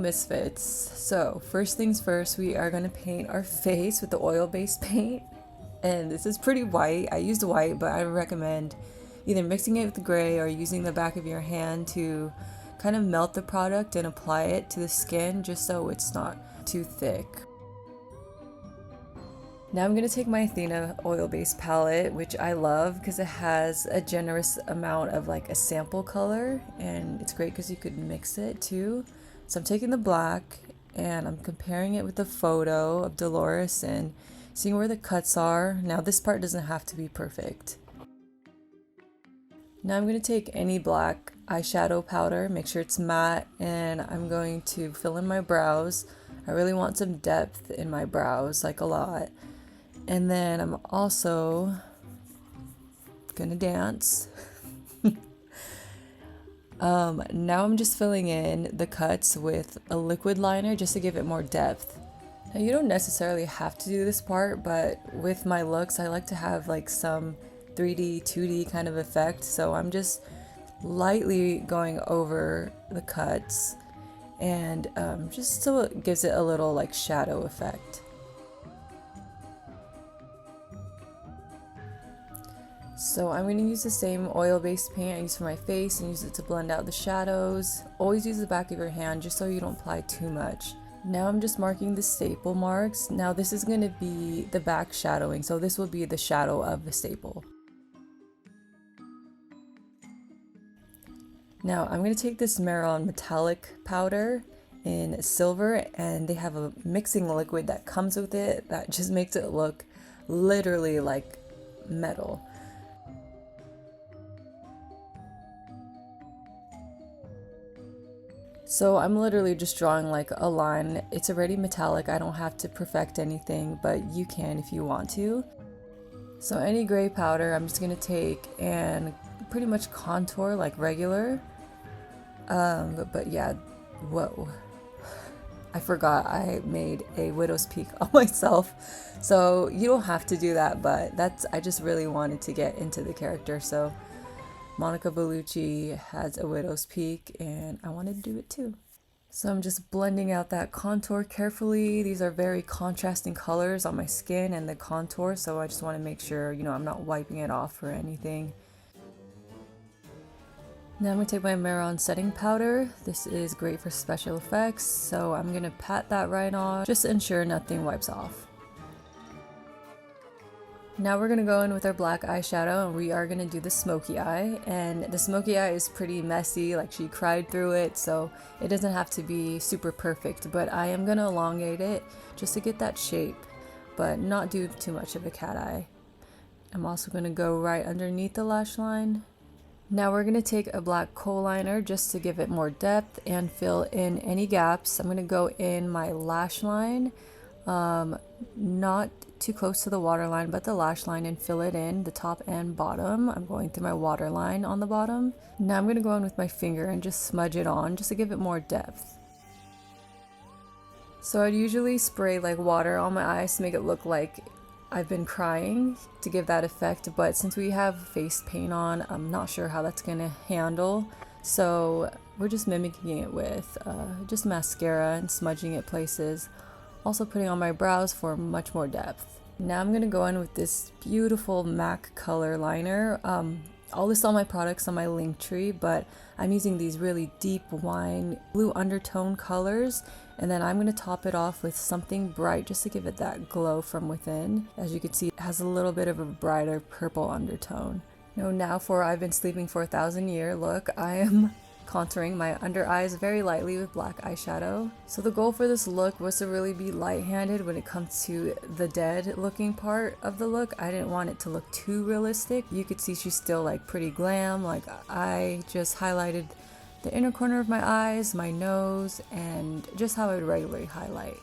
misfits. So first things first, we are going to paint our face with the oil-based paint. And this is pretty white. I used white, but I recommend either mixing it with the gray or using the back of your hand to kind of melt the product and apply it to the skin just so it's not too thick. Now I'm going to take my Athena oil-based palette, which I love because it has a generous amount of like a sample color, and it's great because you could mix it too. So I'm taking the black and I'm comparing it with the photo of Dolores and seeing where the cuts are. Now this part doesn't have to be perfect. Now I'm going to take any black eyeshadow powder, make sure it's matte, and I'm going to fill in my brows. I really want some depth in my brows, like a lot. And then I'm also gonna dance. Now I'm just filling in the cuts with a liquid liner just to give it more depth. Now you don't necessarily have to do this part, but with my looks I like to have like some 3D, 2D kind of effect, so I'm just lightly going over the cuts and just so it gives it a little like shadow effect. So I'm going to use the same oil-based paint I use for my face and use it to blend out the shadows. Always use the back of your hand just so you don't apply too much. Now I'm just marking the staple marks. Now this is going to be the back shadowing, so this will be the shadow of the staple. Now I'm going to take this Maron metallic powder in silver, and they have a mixing liquid that comes with it that just makes it look literally like metal. So I'm literally just drawing like a line. It's already metallic, I don't have to perfect anything, but you can if you want to. So any gray powder I'm just gonna take and pretty much contour like regular. But yeah, whoa. I forgot I made a widow's peak on myself. So you don't have to do that, but I just really wanted to get into the character. So Monica Bellucci has a widow's peak and I wanted to do it too. So I'm just blending out that contour carefully. These are very contrasting colors on my skin and the contour, so I just want to make sure, I'm not wiping it off or anything. Now I'm going to take my Maron setting powder. This is great for special effects, so I'm going to pat that right on just to ensure nothing wipes off. Now we're going to go in with our black eyeshadow and we are going to do the smoky eye. And the smoky eye is pretty messy, like she cried through it, so it doesn't have to be super perfect, but I am going to elongate it just to get that shape, but not do too much of a cat eye. I'm also going to go right underneath the lash line. Now we're going to take a black kohl liner just to give it more depth and fill in any gaps. I'm going to go in my lash line, not too close to the waterline, but the lash line, and fill it in the top and bottom. I'm going through my waterline on the bottom. Now I'm going to go in with my finger and just smudge it on just to give it more depth. So I'd usually spray like water on my eyes to make it look like I've been crying to give that effect, but since we have face paint on, I'm not sure how that's going to handle. So we're just mimicking it with just mascara and smudging it places. Also putting on my brows for much more depth. Now I'm going to go in with this beautiful MAC color liner. I'll list all my products on my linktree, but I'm using these really deep wine blue undertone colors, and then I'm going to top it off with something bright just to give it that glow from within. As you can see, it has a little bit of a brighter purple undertone. Now for I've Been Sleeping for 1,000 Years look, I am contouring my under eyes very lightly with black eyeshadow. So the goal for this look was to really be light-handed when it comes to the dead looking part of the look. I didn't want it to look too realistic. You could see she's still like pretty glam. Like I just highlighted the inner corner of my eyes, my nose, and just how I would regularly highlight.